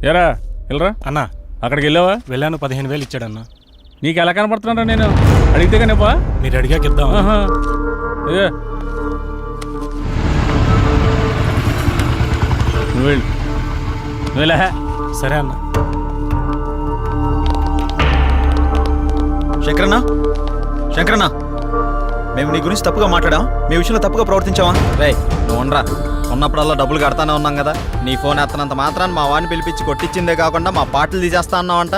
ఎరా వెళ్ళరా అన్నా అక్కడికి వెళ్ళావా? వెళ్ళాను, 15,000 ఇచ్చాడన్నా. నీకు ఎలా కనపడుతున్నారా? నేను అడిగితే కానీ ఇవ్వా? మీరు అడిగాక ఇద్దాం. నువ్వు వెళ్ళు, నువ్వు వెళ్ళా. సరే అన్న. శంకరన్నా, శంకరన్నా, మేము నీ గురించి తప్పుగా మాట్లాడాం, మీ విషయంలో తప్పుగా ప్రవర్తించావా? రే నువ్వు ఉండరా, ఉన్నప్పుడల్లా డబ్బులు కడతానే ఉన్నాం కదా. నీ ఫోన్ ఎత్తనంత మాత్రాన్ని మా వాడిని పిలిపించి కొట్టించిందే కాకుండా మా పాటలు తీసేస్తా అన్నావంట.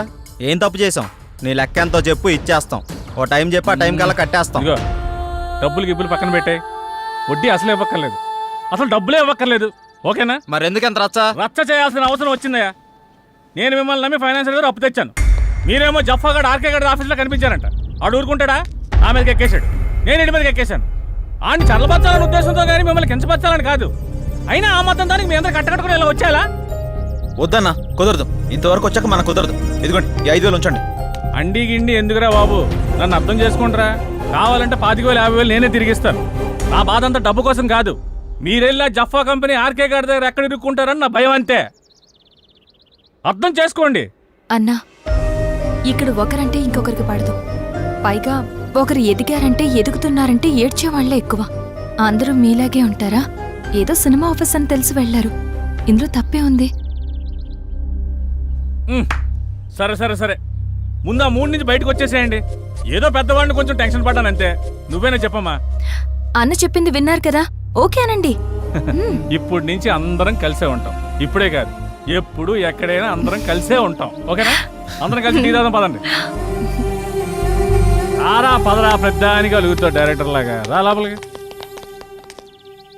ఏం తప్పు చేసాం? నీ లెక్క ఎంతో చెప్పు, ఇచ్చేస్తాం. ఓ టైం చెప్పి ఆ టైం కల్లా కట్టేస్తాం. ఇదిగో డబ్బులు గిబ్బులు పక్కన పెట్టాయి, వడ్డీ అసలు ఇవ్వక్కర్లేదు, అసలు డబ్బులే ఇవ్వక్కర్లేదు. ఓకేనా? మరి ఎందుకు ఎంత రచ్చ చేయాల్సిన అవసరం వచ్చిందయ్యా. నేను మిమ్మల్ని నమ్మి ఫైనాన్షియల్ గారు అప్పు తెచ్చాను. మీరేమో జఫాగడ్ ఆర్కే గడ్ ఆఫీస్లో కనిపించారంట. ఆడు ఊరుకుంటాడా? నా మీదకి ఎక్కేశాడు, నేను ఇంటి మీదకి ఎక్కేశాను. ఆయన చల్లబచ్చాలని ఉద్దేశంతో కానీ మిమ్మల్ని కించపరచాలని కాదు. అయినా ఆ మొత్తం దానికి మీ అందరూ కట్టకట్టుకుని ఇలా వచ్చేలా? వద్దన్నా, కుదరదు. ఇంతవరకు వచ్చాక మనకు కుదరదు. ఇదిగోండి ఈ 5,000 ఉంచండి. అండి గిండి ఎందుకురా బాబు, నన్ను అర్థం చేసుకుంటారా? కావాలంటే 25,000 50,000 నేనే తిరిగిస్తాను. నా బాధ అంతా డబ్బు కోసం కాదు. మీరెళ్ళా జఫా కంపెనీ ఆర్కే గారి దగ్గర ఎక్కడ ఇరుక్కుంటారని నా భయం అంతే. అర్థం చేసుకోండి. అన్నా, ఇక్కడ ఒకరంటే ఇంకొకరికి పడదు. పైగా ఒకరు ఎదిగారంటే ఎదుగుతున్నారంటే ఏడ్చేవాళ్లే ఎక్కువ. అందరూ మీలాగే ఉంటారా? ఏదో సినిమా ఆఫీస్ అని తెలిసి వెళ్లారు, ఇందులో తప్పే ఉంది. సరే సరే సరే, ముందు ఆ 3 నుంచి బయటకు వచ్చేసేయండి. ఏదో పెద్దవాడిని కొంచెం టెన్షన్ పడ్డాను అంతే. నువ్వేనా చెప్పమ్మా? అన్న చెప్పింది విన్నారు కదా, ఓకేనండి. ఇప్పటి నుంచి అందరం కలిసే ఉంటాం. ఇప్పుడే కాదు, ఎప్పుడు ఎక్కడైనా అందరం కలిసే ఉంటాం. ఓకేనా? అందరం కలిసి టీ తాగుదాం, పదండి. ఆరా పదరా, పెద్ద అని కలుగుతావు డైరెక్టర్ లాగా. రా లోపలికి.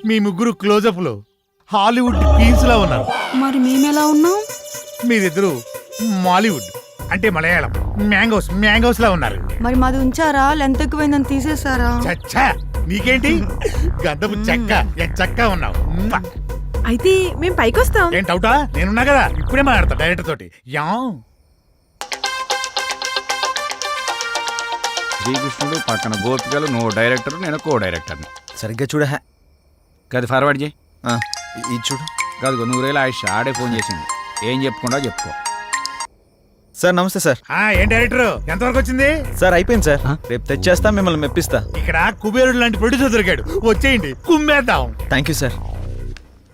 మీ ముగ్గురు క్లోజప్ లో హాలీవుడ్ క్వీన్స్ లా ఉన్నారు. మరి మేమెలా ఉన్నాం? మీరిద్దరు మాలీవుడ్ అంటే మలయాళం మ్యాంగోస్ లా ఉన్నారు. మరి మాది ఉంచారా? లెంత్ ఎక్కువైందని తీసేసారా? చచ్చా, నీకేంటి గంధపు చెక్క చక్క ఉన్నావు. అయితే మేము పైకొస్తాం. ఏం డౌటా? నేనున్నా కదా, ఇప్పుడే మాట్లాడతా డైరెక్టర్ తోటి. యా శ్రీకృష్ణుడు పక్కన గోపికలు, నువ్వు డైరెక్టర్, నేను కో డైరెక్టర్ని. సరిగ్గా చూడ. కాదు ఫార్వర్డ్ చేయి. ఇది చూడు. కాదు 100,000 ఆయుష్ ఆడే ఫోన్ చేసింది. ఏం చెప్పుకుండా చెప్పుకో. సార్ నమస్తే సార్. ఏం డైరెక్టర్, ఎంతవరకు వచ్చింది? సార్ అయిపోయింది సార్, రేపు తెచ్చేస్తా, మిమ్మల్ని మెప్పిస్తా. ఇక్కడ కుబేరుడు లాంటి ప్రొడ్యూసర్ దొరికాడు, వచ్చేయండి కుమ్మేద్దాం. Thank you sir.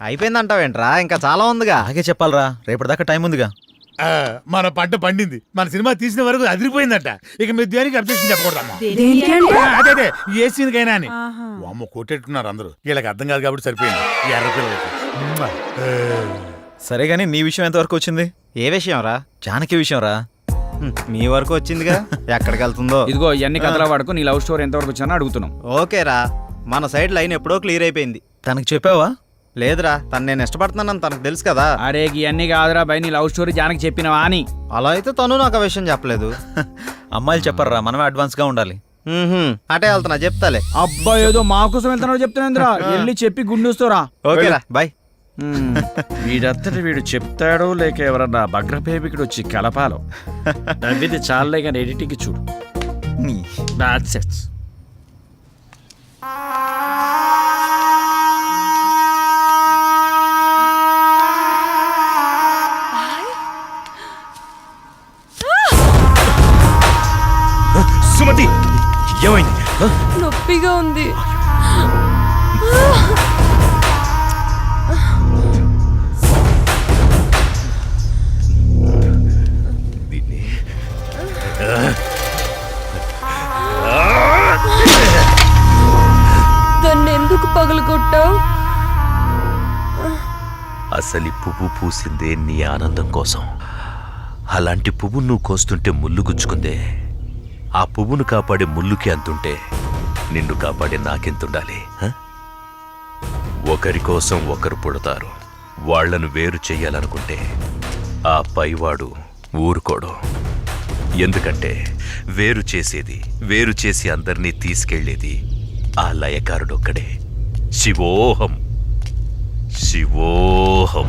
అయిపోయిందంటావేంట్రా? ఇంకా చాలా ఉందిగా. అలాగే చెప్పాలరా, రేపటిదాకా టైం ఉందిగా. మన పంట పండింది, మన సినిమా తీసిన వరకు అదిరిపోయిందట. ఇక మీరు దేనికి అబ్జెక్షన్ చెప్పకూడదమ్మా. అదే ఏ సీన్కైనా అని. అమ్మ కొట్టేట్టున్నారు అందరూ, వీళ్ళకి అర్థం కాదు కాబట్టి సరిపోయింది. ఎర్ర పిల్లలకి. సరే గానీ నీ విషయం ఎంతవరకు వచ్చింది? ఏ విషయం రా? జానకి విషయం రా. మీ వరకు వచ్చిందిగా, ఎక్కడికి వెళ్తుందో. ఇదిగో ఇవన్నీ కథల వాడుకో. నీ లవ్ స్టోరీ ఎంతవరకు వచ్చానో అడుగుతున్నాం. ఓకేరా, మన సైడ్ లైన్ ఎప్పుడో క్లియర్ అయిపోయింది. తనకు చెప్పావా? లేదురా, తను నేను ఇష్టపడుతున్నానని తనకు తెలుసు కదా. అరే ఇవన్నీ కాదురా బై, నీ లవ్ స్టోరీ జానకి చెప్పినవా అని. అలా అయితే తను నాకు ఆ విషయం చెప్పలేదు. అమ్మాయిలు చెప్పర్రా, మనమే అడ్వాన్స్ గా ఉండాలి. అటే వెళ్తున్నా, చెప్తాలే. అబ్బా ఏదో మా కోసం వెళ్తున్నావు చెప్తున్నాంద్రా, వెళ్ళి చెప్పి గుండూస్తారా. ఓకేరా బాయ్. వీడంతటి వీడు చెప్తాడో లేక ఎవరన్నా భగ్రపేపికుడు వచ్చి కలపాలో. నవ్వితే చాలే కానీ ఎడిటింగ్ చూడు. సుమతి, ఏమైంది? నొప్పిగా ఉంది. దాన్ని ఎందుకు పగలగొట్టావు? అసలు పువ్వు పూసిందే నీ ఆనందం కోసం. అలాంటి పువ్వు నువ్వు కోస్తుంటే ముళ్ళు గుచ్చుకుందే. ఆ పువ్వును కాపాడే ముళ్ళుకి అంతుంటే నిన్ను కాపాడే నాకెంతుండాలి? ఒకరి కోసం ఒకరు పుడతారు. వాళ్లను వేరు చెయ్యాలనుకుంటే ఆ పైవాడు ఊరుకోడు. ఎందుకంటే వేరు చేసి అందరినీ తీసుకెళ్లేది ఆ లయకారుడొక్కడే. శివోహం శివోహం.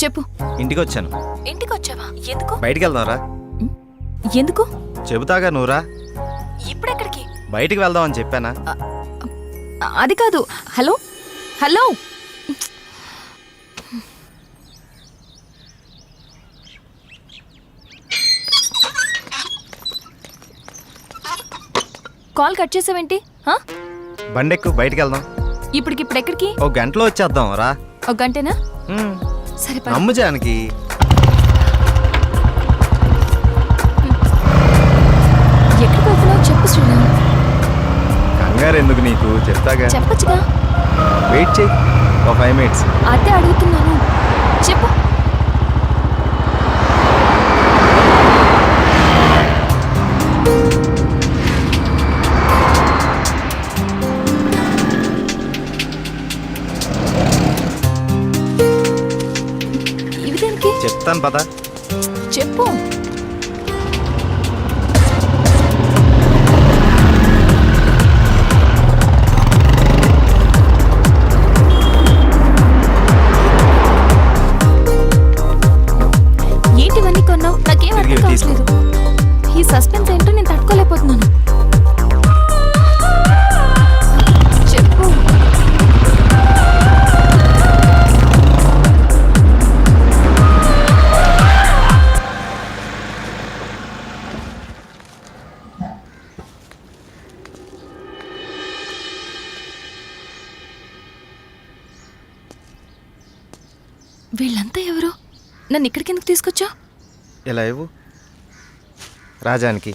చెప్పు. ఇంటికి వచ్చాను. ఇంటికి వచ్చావా? ఎందుకు? బయటికి వెళ్దాంరా. ఎందుకు? చెబుతాగా నువ్వురా. ఇప్పుడెక్కడికి? బయటికి వెళ్దామని చెప్పానా? అది కాదు. హలో హలో, కాల్ కట్ చేసావేంటి? బండెక్కు, బయటికి వెళ్దాం. ఇప్పుడెక్కడికి? ఓ గంటలో వచ్చేద్దాం రా. ఒక గంటేనా? సరే పద. నమ్ము జానకి. ఎక్కడికి వెళ్తున్నావు చెప్పు శ్రీరామ్. కంగారు ఎందుకు నీకు, చెప్తాగా. చెప్పచ్చుగా. వెయిట్ చేయి, ఒక 5 minutes. అదే అడుగుతున్నాను, చెప్పు. ఇవి దేనికి? చెప్తాను పద. చెప్పు. ఏంటివన్నీ కొన్నావు? నాకేం అర్థం ఇదిగో తీసుకో. కావట్లేదు. ఈ సస్పెన్స్ ఏంటో నేను తట్టుకోలేకపోతున్నాను. చెప్పు. వీళ్ళంతా ఎవరు? నన్ను ఇక్కడికి ఎందుకు తీసుకొచ్చా? ఇలా ఇవ్వు రాజానికి.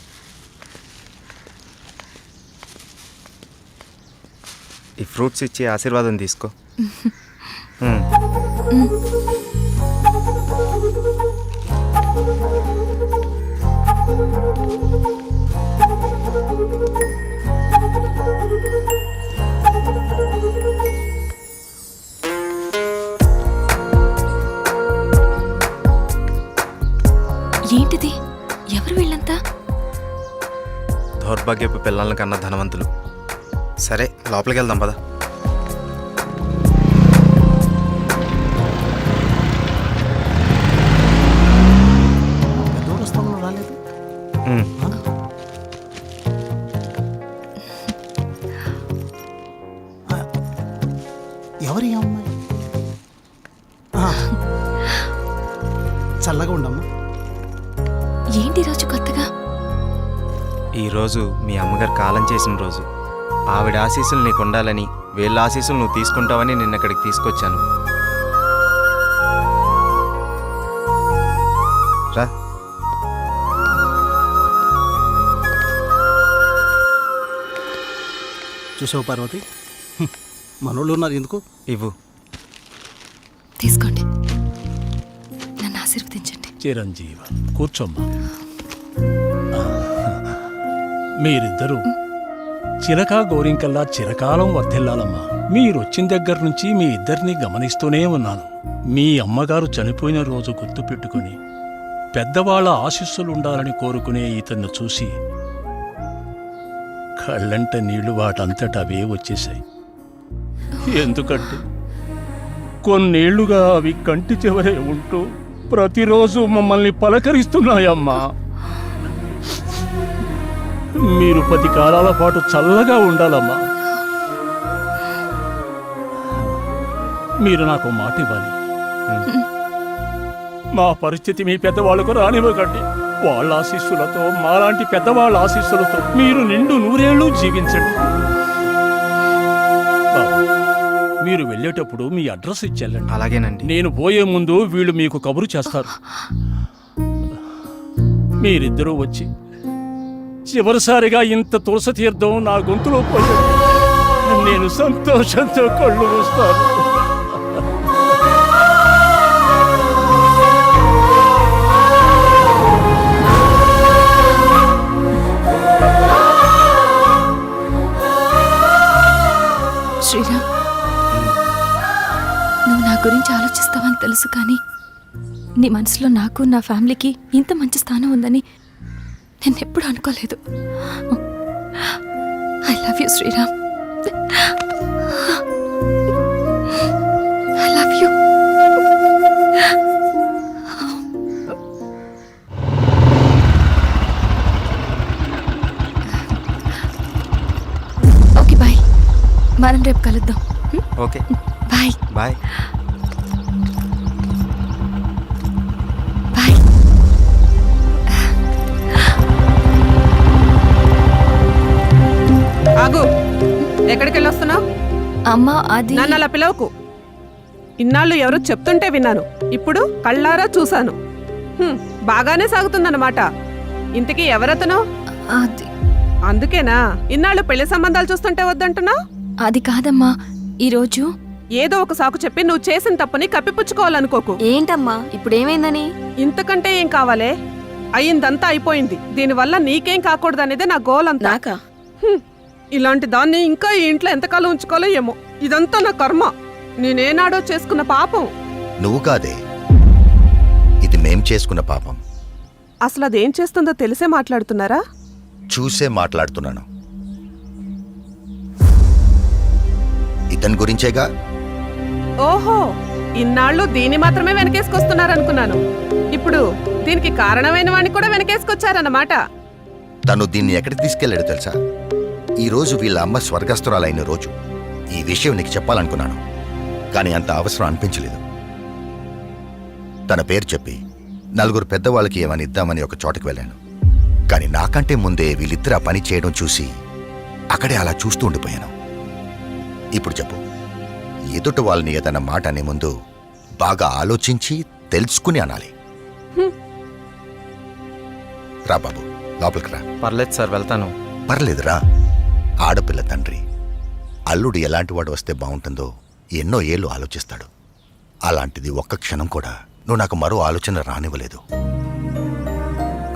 ఈ ఫ్రూట్స్ ఇచ్చి ఆశీర్వాదం తీసుకో. ఏంటిది? ఎవరు వీళ్ళంతా? దౌర్భాగ్యపు పిల్లల కన్నా ధనవంతులు. సరే లోపలికి వెళ్దాం పద. ఎవరి అమ్మాయి? చల్లగా ఉండమ్మా. ఏంటి రోజు కొత్తగా? ఈరోజు మీ అమ్మగారు కాలం చేసిన రోజు. ఆవిడ ఆశీస్సులు నీకు ఉండాలని, వీళ్ళ ఆశీస్సులు నువ్వు తీసుకుంటావని నిన్న ఇక్కడికి తీసుకొచ్చాను. రా. చూసావు పార్వతి, మనోళ్ళు ఉన్నారు ఎందుకు? ఇవ్వు. తీసుకోండి, నన్ను ఆశీర్వదించండి. చిరంజీవ కూర్చోమ్మా. మీరిద్దరూ చిలకా గోరింకల్లా చిరకాలం వర్ధిల్లాలమ్మా. మీరొచ్చిన దగ్గర నుంచి మీ ఇద్దరిని గమనిస్తూనే ఉన్నాను. మీ అమ్మగారు చనిపోయిన రోజు గుర్తు పెట్టుకుని పెద్దవాళ్ల ఆశీస్సులుండాలని కోరుకునే ఇతన్ని చూసి కళ్ళంట నీళ్లు వాటంతట అవే వచ్చేశాయి. ఎందుకంటే కొన్నేళ్లుగా అవి కంటి చివరే ఉంటూ ప్రతిరోజు మమ్మల్ని పలకరిస్తున్నాయమ్మా. మీరు 10 కాలాల పాటు చల్లగా ఉండాలమ్మా. మీరు నాకు మాట ఇవ్వాలి. మా పరిస్థితి మీ పెద్దవాళ్ళకు రానివ్వకండి. వాళ్ళ ఆశీస్సులతో, మాలాంటి పెద్దవాళ్ళ ఆశీస్సులతో మీరు నిండు 100 ఏళ్ళు జీవించండి. బాబు, మీరు వెళ్ళేటప్పుడు మీ అడ్రస్ ఇచ్చెళ్ళండి. అలాగేనండి. నేను పోయే ముందు వీళ్ళు మీకు కబురు చేస్తారు. మీరిద్దరూ వచ్చి చివరిసారిగా ఇంత తులసి తీర్థం నా గొంతులో పోయాడు. నేను సంతోషంతో కళ్ళు మూస్తాను. శ్రీరామ్, నువ్వు నా గురించి ఆలోచిస్తావని తెలుసు, కానీ నీ మనసులో నాకు, నా ఫ్యామిలీకి ఇంత మంచి స్థానం ఉందని నేను ఎప్పుడు అనుకోలేదు. I love you Sriram. I love you. మనం రేపు కలుద్దాం. Okay bye bye. బాయ్. ఆగు, ఎక్కడికి వెళ్ళొస్తున్నావు? అమ్మా అది నన్ను అలా పిలవకు. ఇన్నాళ్ళు ఎవరో చెప్తుంటే విన్నాను, ఇప్పుడు కళ్ళారా చూశాను. బాగానే సాగుతుందన్నమాట. ఇంతకీ ఎవరతను? అది అందుకేనా ఇన్నాళ్ళు పెళ్లి సంబంధాలు చూస్తుంటే వద్దంటున్నా? అది కాదమ్మా, ఈరోజు ఏదో ఒక సాకు చెప్పి నువ్వు చేసిన తప్పుని కప్పిపుచ్చుకోవాలనుకోకు. ఏంటమ్మా ఇప్పుడు ఏమైందని? ఇంతకంటే ఏం కావాలే? అయ్యిందంతా అయిపోయింది. దీనివల్ల నీకేం కాకూడదనేదే నా గోల్ అంతా. నాకా? ఇలాంటి దాన్ని ఇంకా ఈ ఇంట్లో ఎంతకాలం ఉంచుకోలో ఏమో. ఇదంతా నా కర్మ. నేనేనాడో చేసుకున్న పాపం. నువ్వు కాదే, ఇది మేం చేసుకున్న పాపం. అసలు అదేం చేస్తుందో తెలిసే మాట్లాడుతున్నారా? చూసే మాట్లాడుతున్నాను. ఇతని గురించేగా. ఓహో, ఇన్నాళ్ళు దీన్ని మాత్రమే వెనకేసుకొస్తున్నారనుకున్నాను. ఇప్పుడు దీనికి కారణమైన వాడిని కూడా వెనకేసుకొచ్చారన్నమాట. తను దీన్ని ఎక్కడికి తీసుకెళ్లాడో తెలుసా? ఈ రోజు వీళ్ళ అమ్మ స్వర్గస్థురాలైన రోజు. ఈ విషయం నీకు చెప్పాలనుకున్నాను, కానీ అంత అవసరం అనిపించలేదు. తన పేరు చెప్పి నలుగురు పెద్దవాళ్ళకి ఏమని ఇద్దామని ఒక చోటకి వెళ్ళాను. కానీ నాకంటే ముందే వీళ్ళిద్దరు ఆ పని చేయడం చూసి అక్కడే అలా చూస్తూ ఉండిపోయాను. ఇప్పుడు చెప్పు, ఎదుట వాళ్ళని ఏదన్నా మాట అనే ముందు బాగా ఆలోచించి తెలుసుకుని అనాలి. రా బాబు, లోపలికి రా. పర్లేదు సార్, వెళ్తాను. పర్లేదురా. ఆడపిల్ల తండ్రి, అల్లుడు ఎలాంటి వాడు వస్తే బాగుంటుందో ఎన్నో ఏళ్ళు ఆలోచిస్తాడు. అలాంటిది ఒక్క క్షణం కూడా నువ్వు నాకు మరో ఆలోచన రానివ్వలేదు.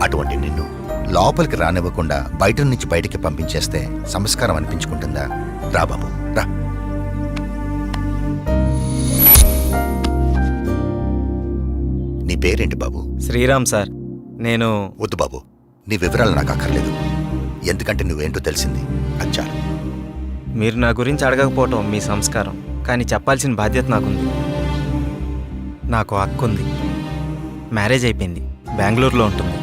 అటువంటి నిన్ను లోపలికి రానివ్వకుండా బయట నుంచి బయటికి పంపించేస్తే సంస్కారం అనిపించుకుంటుందా? రా బాబు, రా. నీ పేరేంటి బాబు? శ్రీరామ్ సార్. నేను వద్దు బాబు, నీ వివరాలు నాకు అక్కర్లేదు. ఎందుకంటే నువ్వేంటో తెలిసింది, అది చాలు. మీరు నా గురించి అడగకపోవటం మీ సంస్కారం, కానీ చెప్పాల్సిన బాధ్యత నాకుంది. నాకు అక్కుంది, మ్యారేజ్ అయిపోయింది, బెంగళూరులో ఉంటుంది.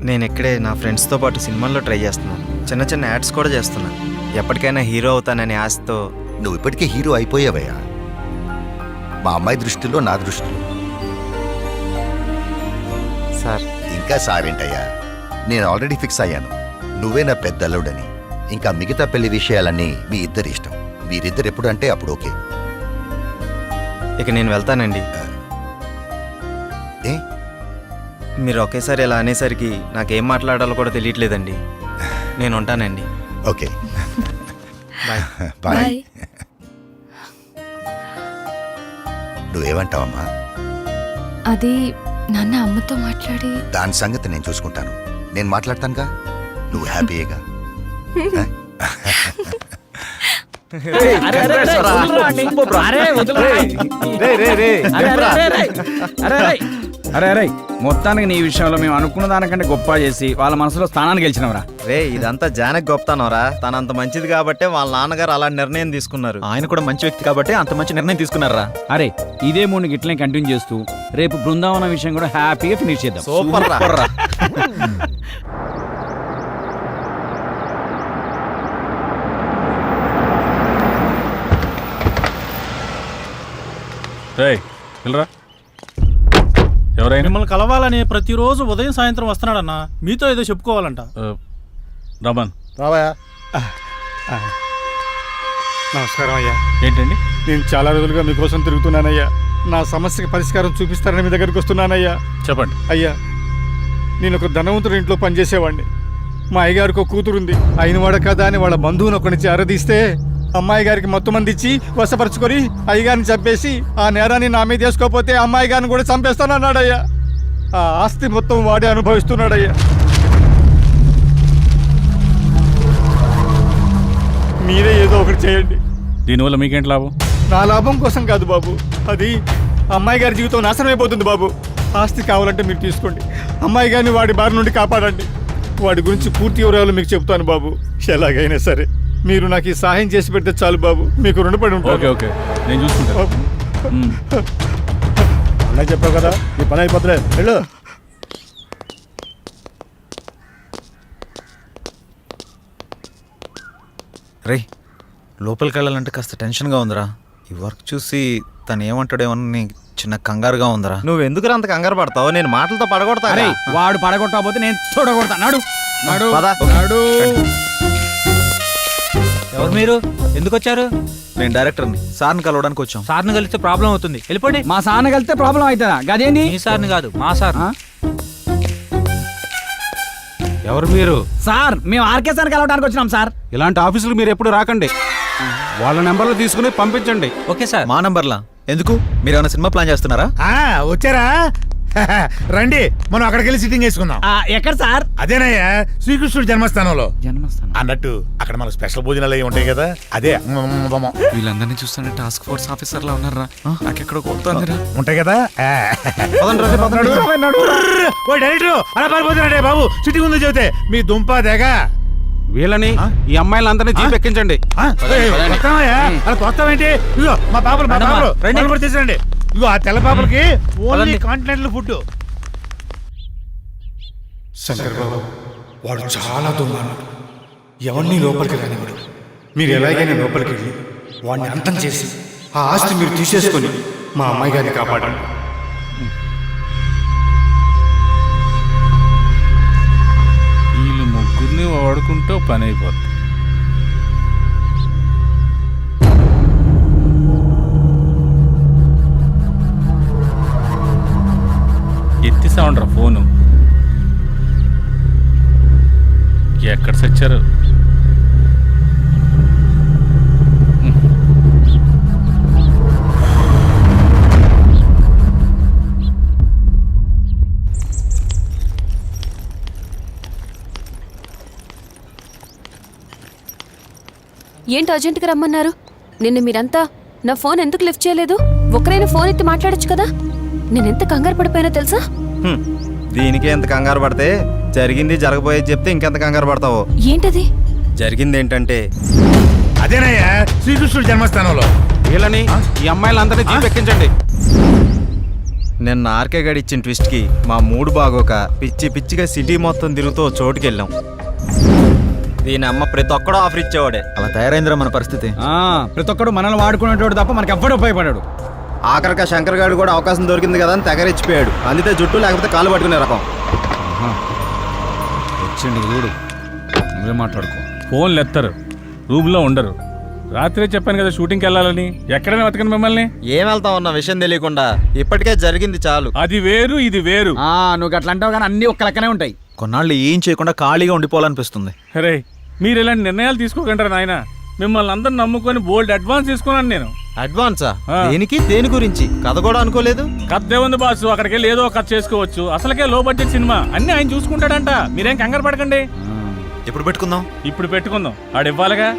నేను ఇక్కడే నా ఫ్రెండ్స్తో పాటు సినిమాల్లో ట్రై చేస్తున్నాను. చిన్న చిన్న యాడ్స్ కూడా చేస్తున్నాను. ఎప్పటికైనా హీరో అవుతాననే ఆశతో. నువ్వు ఇప్పటికే హీరో అయిపోయావయ్యా. మా అమ్మాయి దృష్టిలో, నా దృష్టిలో. సార్ ఇంకా సారేంటయ్యా, నేను ఆల్రెడీ ఫిక్స్ అయ్యాను. నువ్వే నా పెద్ద అల్లుడని. ఇంకా మిగతా పెళ్లి విషయాలన్నీ మీ ఇద్దరి ఇష్టం. మీరిద్దరు ఎప్పుడు అంటే అప్పుడు ఓకే. ఇక నేను వెళ్తానండి. ఏ? మీరు ఒకేసారి ఇలా అనేసరికి నాకేం మాట్లాడాలో కూడా తెలియట్లేదండి. నేను ఉంటానండి. Okay, bye. బాయ్. బాయ్. నువ్వేమంటావమ్మా? అది నాన్న అమ్మతో మాట్లాడి దాని సంగతి నేను చూసుకుంటాను. నేను మాట్లాడతానుగా, నువ్వు హ్యాపీయేగా. అరే మొత్తానికి నీ విషయంలో మేము అనుకున్న దానికంటే గొప్ప చేసి వాళ్ళ మనసులో స్థానాన్ని గెలిచినవరా. రే, ఇదంతా జానకి గొప్పతనవరా. తనంత మంచిది కాబట్టే వాళ్ళ నాన్నగారు అలాంటి నిర్ణయం తీసుకున్నారు. ఆయన కూడా మంచి వ్యక్తి కాబట్టి అంత మంచి నిర్ణయం తీసుకున్నారా. అరే ఇదే మూడు గిట్లనే కంటిన్యూ చేస్తూ రేపు బృందావనం విషయం కూడా హ్యాపీగా ఫినిష్ చేద్దాం. సూపర్ రా. రేయ్, వెళ్ళరా. ఎవరైనా మిమ్మల్ని కలవాలని ప్రతిరోజు ఉదయం సాయంత్రం వస్తున్నాడన్నా. మీతో ఏదో చెప్పుకోవాలంట. రమన్, రావయ్యా. నమస్కారం అయ్యా. ఏంటండి? నేను చాలా రోజులుగా మీకోసం తిరుగుతున్నానయ్యా. నా సమస్యకి పరిష్కారం చూపిస్తారని మీ దగ్గరికి వస్తున్నానయ్యా. చెప్పండి. అయ్యా, నేను ఒక ధనవంతుడి ఇంట్లో పనిచేసేవాడిని. మా అయ్యగారికి ఒక కూతురుంది. అయినవాడ కదా అని వాళ్ళ బంధువుని ఒకరిని అరదీస్తే అమ్మాయి గారికి మొత్తం మంది ఇచ్చి వశపరుచుకొని అయ్యగారిని చంపేసి ఆ నేరాన్ని నా మీద వేసుకోకపోతే అమ్మాయి గారిని కూడా చంపేస్తానన్నాడయ్యా. ఆ ఆస్తి మొత్తం వాడే అనుభవిస్తున్నాడయ్యా. మీరే ఏదో ఒకటి చేయండి. దీనివల్ల మీకేంటి లాభం? నా లాభం కోసం కాదు బాబు, అది అమ్మాయి గారి జీవితం నాశనం అయిపోతుంది బాబు. ఆస్తి కావాలంటే మీరు తీసుకోండి. అమ్మాయి గారిని వాడి బారి నుండి కాపాడండి. వాడి గురించి పూర్తి వివరాలు మీకు చెప్తాను బాబు. ఎలాగైనా సరే మీరు నాకు ఈ సహాయం చేసి పెడితే చాలు బాబు. మీకు రుణపడి ఉంటాను. ఓకే ఓకే, నేను చూసుకుంటాను. అన్నయ్య చెప్పావు కదా, ఈ పని అయిపోతులే. వెళ్ళు. రే, లోపలికి వెళ్ళాలంటే కాస్త టెన్షన్గా ఉందిరా. ఈ వర్క్ చూసి తను ఏమంటాడేమని చిన్న కంగారుగా ఉందిరా. నువ్వు ఎందుకు అంత కంగారు పడతావు? నేను మాటలతో పడగొడతా. అరే వాడు పడగొట్టకపోతే నేను చూడగొడతా. నడు నడు పద. నడు. ఎవరు మీరు? ఎందుకు వచ్చారు? నేను డైరెక్టర్ని, సార్ని కలవడానికి వచ్చాం. సార్ని కలిస్తే ప్రాబ్లం అవుతుంది, వెళ్ళిపోండి. మా సార్ని కలిస్తే ప్రాబ్లం అవుతుందా? గదేంటి? మీ సార్ని కాదు, మా సార్. ఆ? ఎవరు మీరు? సార్ మేము ఆర్కే సార్ని కలవడానికి వచ్చినాం సార్. ఇలాంటి ఆఫీసులు మీరు ఎప్పుడు రాకండి. వాళ్ళ నెంబర్లు తీసుకుని పంపించండి. Okay sir. మా నంబర్లా ఎందుకు? మీరు ఏమైనా సినిమా ప్లాన్ చేస్తున్నారా? వచ్చారా? రండి, మనం అక్కడికి వెళ్ళి సిట్టింగ్ వేసుకుందాం. ఎక్కడ సార్? అదేనయ్యా, శ్రీకృష్ణుడి జన్మస్థానంలో. జన్మస్థానం అన్నట్టు అక్కడ మనకు స్పెషల్ భోజనాలు అవి ఉంటాయి కదా, అదే వీళ్ళందరినీ చూస్తుంటే టాస్క్ ఫోర్స్ ఆఫీసర్లా ఉన్నారా? నాకెక్కడ కొడుతుందిరా. ఉంటాయి కదా. నడు. ఓ డైరెక్టర్, అలా పారిపోతున్నాడే బాబు, సిట్టింగ్ ఉందో చెబితే మీ దుంప తెగ. వీళ్ళని ఈ అమ్మాయిలందరినీ జీప్ ఎక్కించండి. వస్తామయ్యా, అలా తోస్తామేంటి? ఇదిగో మా పాపలు రండి కూడా చేసండి. ఇదిగో ఆ తెల్ల పాపలకి ఓన్లీ కాంటినెంటల్ ఫుడ్. శంకర్ బాబు, వాడు చాలా దుర్మార్గుడు. ఎవరిని లోపలికి రానివాడు. మీరు ఎలాగైనా లోపలికి వెళ్ళి వాడిని అంతం చేసి ఆ ఆస్తి మీరు తీసేసుకొని మా అమ్మాయి గారిని కాపాడండి. వీళ్ళు ముగ్గురిని వాడుకుంటూ పని అయిపోతుంది. ఎత్తిసా ఉండరా ఫోను? ఎక్కడ చచ్చారు? ఏంటి అర్జెంటుగా రమ్మన్నారు? నిన్న మీరంతా నా ఫోన్ ఎందుకు లిఫ్ట్ చేయలేదు? ఒకరైనా ఫోన్ ఎత్తి మాట్లాడొచ్చు కదా. నేనెంత కంగారు పడిపోయినా తెలుసా? దీనికి ఎంత కంగారు పడితే జరిగింది జరగబోయేది చెప్తే ఇంకెంత కంగారు పడతావో. ఏంటది? జరిగింది ఏంటంటే అదేనయ్యా, శ్రీకృష్ణుడి జన్మస్థానంలో. వీళ్ళని ఈ అమ్మాయిలందరినీ జీప్ ఎక్కించండి. నిన్న ఆర్కే గడి ఇచ్చిన ట్విస్ట్కి మా మూడు బాగోక పిచ్చి పిచ్చిగా సిటీ మొత్తం తిరుగుతూ చోటుకి వెళ్ళాం. దీని అమ్మ ప్రతి ఒక్కడో ఆఫర్ ఇచ్చేవాడే. అలా తయారైందిరా మన పరిస్థితి. ప్రతి ఒక్కడు మనల్ని వాడుకునేటోడు తప్ప మనకి ఎవ్వడు ఉపయోగపడాడు. ఆఖరిక శంకర్ గారు కూడా అవకాశం దొరికింది కదా అని తెగరిచ్చిపోయాడు. అందితే జుట్టు లేకపోతే కాళ్ళు పట్టుకునే రకం. వచ్చింది చూడు, నువ్వే మాట్లాడుకో. ఫోన్లు ఎత్తరు, రూమ్లో ఉండరు. రాత్రే చెప్పాను కదా షూటింగ్కి వెళ్ళాలని. ఎక్కడైనా వెతకను మిమ్మల్ని. ఏం వెళ్తాం అన్న విషయం తెలియకుండా. ఇప్పటికే జరిగింది చాలు. అది వేరు, ఇది వేరు. నువ్వు అట్లా అంటావు కానీ అన్ని ఒక్క లెక్కనే ఉంటాయి. కొన్నాళ్ళు ఏం చేయకుండా ఖాళీగా ఉండిపోవాలనిపిస్తుంది. అరే, మీరు ఇలాంటి నిర్ణయాలు తీసుకోకంటారా నాయన? మిమ్మల్ని అందరూ నమ్ముకొని బోల్డ్ అడ్వాన్స్ తీసుకున్నాను నేను. అడ్వాన్సా? దేనికి? దేని గురించి? కథ కూడా అనుకోలేదు. కథ ఏముంది బాసు, అక్కడికి వెళ్ళి ఏదో కథ చేసుకోవచ్చు. అసలుకే లో బడ్జెట్ సినిమా, అన్ని ఆయన చూసుకుంటాడంట. మీరేం కంగారు పడకండి. ఎప్పుడు పెట్టుకుందాం? ఇప్పుడు పెట్టుకుందాం. ఆడివ్వాలిగా.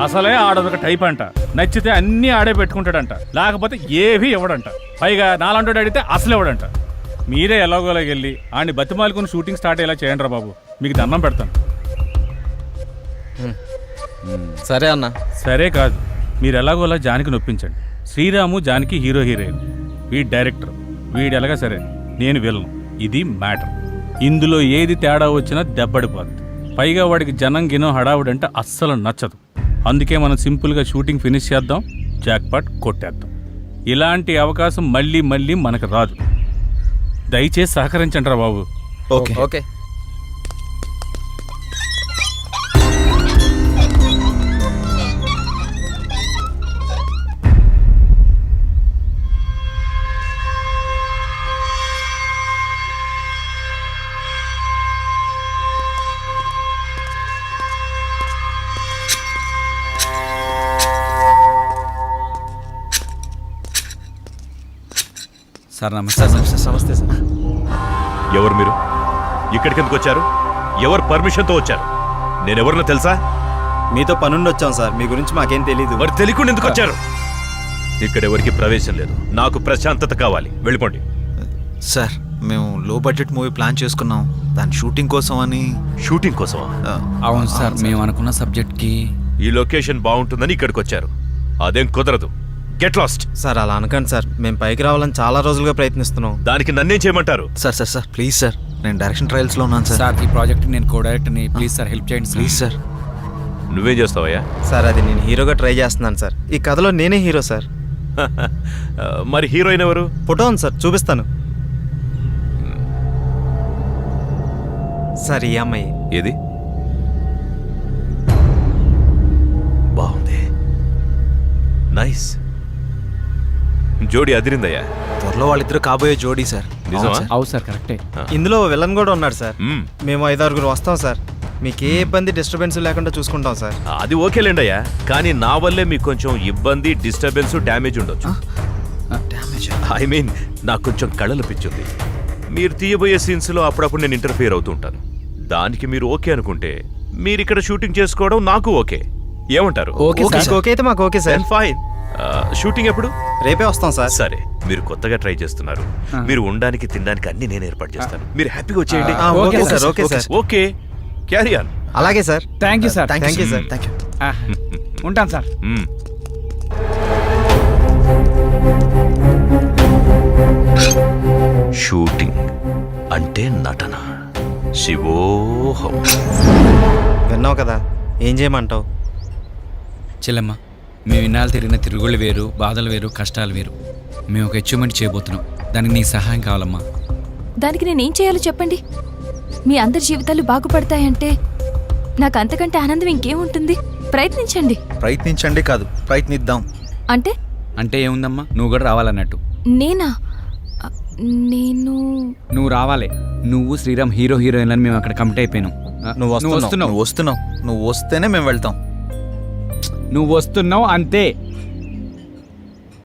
అసలే ఆడొక టైప్ అంట. నచ్చితే అన్ని ఆడే పెట్టుకుంటాడంట, లేకపోతే ఏవి ఇవ్వడంట. పైగా నాలంటోడు అడిగితే అసలు ఇవ్వడంట. మీరే ఎలాగోలాగ వెళ్ళి ఆడిని బతిమాలుకుని షూటింగ్ స్టార్ట్ అయ్యేలా చేయండి రా బాబు. మీకు దండం పెడతాను. సరే అన్న. సరే కాదు, మీరు ఎలాగోలా జానికి నొప్పించండి. శ్రీరాము జానికి హీరోయిన్, వీడి డైరెక్టర్, వీడు ఎలాగా సరే, నేను విలను. ఇది మ్యాటర్. ఇందులో ఏది తేడా వచ్చినా దెబ్బడిపోద్ది. పైగా వాడికి జనం గినో హడావుడంటే అస్సలు నచ్చదు. అందుకే మనం సింపుల్గా షూటింగ్ ఫినిష్ చేద్దాం, జాక్పాట్ కొట్టేద్దాం. ఇలాంటి అవకాశం మళ్ళీ మళ్ళీ మనకు రాదు. దయచేసి సహకరించండి రా బాబు. Okay okay. సార్ నమస్తే. నమస్తే సార్. ఎవరు మీరు? ఇక్కడికి ఎందుకు వచ్చారు? ఎవరు పర్మిషన్తో వచ్చారు? నేనెవరినో తెలుసా? మీతో పనుండి వచ్చాం సార్. మీ గురించి మాకేం తెలీదు. మరి తెలియకుండా ఎందుకు వచ్చారు? ఇక్కడ ఎవరికి ప్రవేశం లేదు. నాకు ప్రశాంతత కావాలి. వెళ్ళిపోండి. సార్, మేము లో బడ్జెట్ మూవీ ప్లాన్ చేసుకున్నాం. దాని షూటింగ్ కోసం అని. షూటింగ్ కోసమా? అవును సార్, మేము అనుకున్న సబ్జెక్ట్కి ఈ లొకేషన్ బాగుంటుందని ఇక్కడికి వచ్చారు. అదేం కుదరదు. Get lost. సార్ అలా అనకండి సార్. మేము పైకి రావాలని చాలా రోజులుగా ప్రయత్నిస్తున్నాం. దానికి నన్నేం చేయమంటారు? Sir sir sir please sir. నేను డైరెక్షన్ ట్రయల్స్లో ఉన్నాను సార్. సార్ ఈ ప్రాజెక్ట్ నేను కో డైరెక్టర్ని. ప్లీజ్ సార్ హెల్ప్ చేయండి ప్లీజ్ సార్. నువ్వేం చేస్తావయ్యా? సార్ అది నేను హీరోగా ట్రై చేస్తున్నాను సార్. ఈ కథలో నేనే హీరో సార్. మరి హీరోయిన్ ఎవరు? ఫోటో ఉంది సార్, చూపిస్తాను. సార్ ఈ అమ్మాయి. ఏది? బాగుంది, నైస్. జోడి అదిరిందయ్యా. త్వరలో వాళ్ళిద్దరు కాబోయే జోడీ సార్. నిజమా? అవు సార్ కరెక్టే. ఇందులో విలన్ కూడా ఉన్నాడు సార్. మ్మ్. మేము 5-6 వస్తాం సార్. మీకు ఏ ఇబ్బంది డిస్టర్బెన్స్ లేకుండా చూసుకుంటాం సార్. అది ఓకేలేండి అయ్యా, కానీ నా వల్లే మీకు కొంచెం ఇబ్బంది, డిస్టర్బెన్స్, డ్యామేజ్ ఉండొచ్చు. ఐ మీన్ నాకు కొంచెం కళ్ళలు పిచ్చుంది. మీరు తీయబోయే సీన్స్లో అప్పుడప్పుడు నేను ఇంటర్ఫియర్ అవుతూ ఉంటాను. దానికి మీరు ఓకే అనుకుంటే మీరు ఇక్కడ షూటింగ్ చేసుకోవడం నాకు ఓకే. ఏమంటారు? ఓకే అయితే మాకు ఓకే సార్. ఫైన్. షూటింగ్ ఎప్పుడు? రేపే వస్తాం సార్. సరే, మీరు కొత్తగా ట్రై చేస్తున్నారు. మీరు ఉండడానికి తినడానికి అన్ని నేను ఏర్పాటు చేస్తాను. మీరు హ్యాపీగా వచ్చేయండి. Okay sir. Okay sir. Okay, carry on. అలాగే sir. Thank you sir. Thank you sir. Thank you. ఉంటాను సార్. షూటింగ్ అంటే నటన. శివోహం. విన్నావు కదా, ఏం చేయమంటావు? చెల్లమ్మ, మేము ఇన్నాళ్ళు తిరిగిన తిరుగుళ్ళు వేరు, బాధలు వేరు, కష్టాలు వేరు. మేము ఒక అచీవ్మెంట్ చేయబోతున్నాం. దానికి నీ సహాయం కావాలమ్మా. దానికి నేనేం చేయాలో చెప్పండి. మీ అందరి జీవితాలు బాగుపడతాయంటే నాకు అంతకంటే ఆనందం ఇంకేముంటుంది? ప్రయత్నించండి. ప్రయత్నించండి కాదు, ప్రయత్నిద్దాం. అంటే అంటే ఏముందమ్మా, నువ్వు కూడా రావాలన్నట్టు. నేనా? నువ్వు రావాలి. నువ్వు శ్రీరామ్ హీరో హీరోయిన్లని మేము అక్కడ కమిట్ అయిపోయినాం. నువ్వు వస్తేనే మేము వెళ్తాం. నువ్వు వస్తున్నావు అంతే.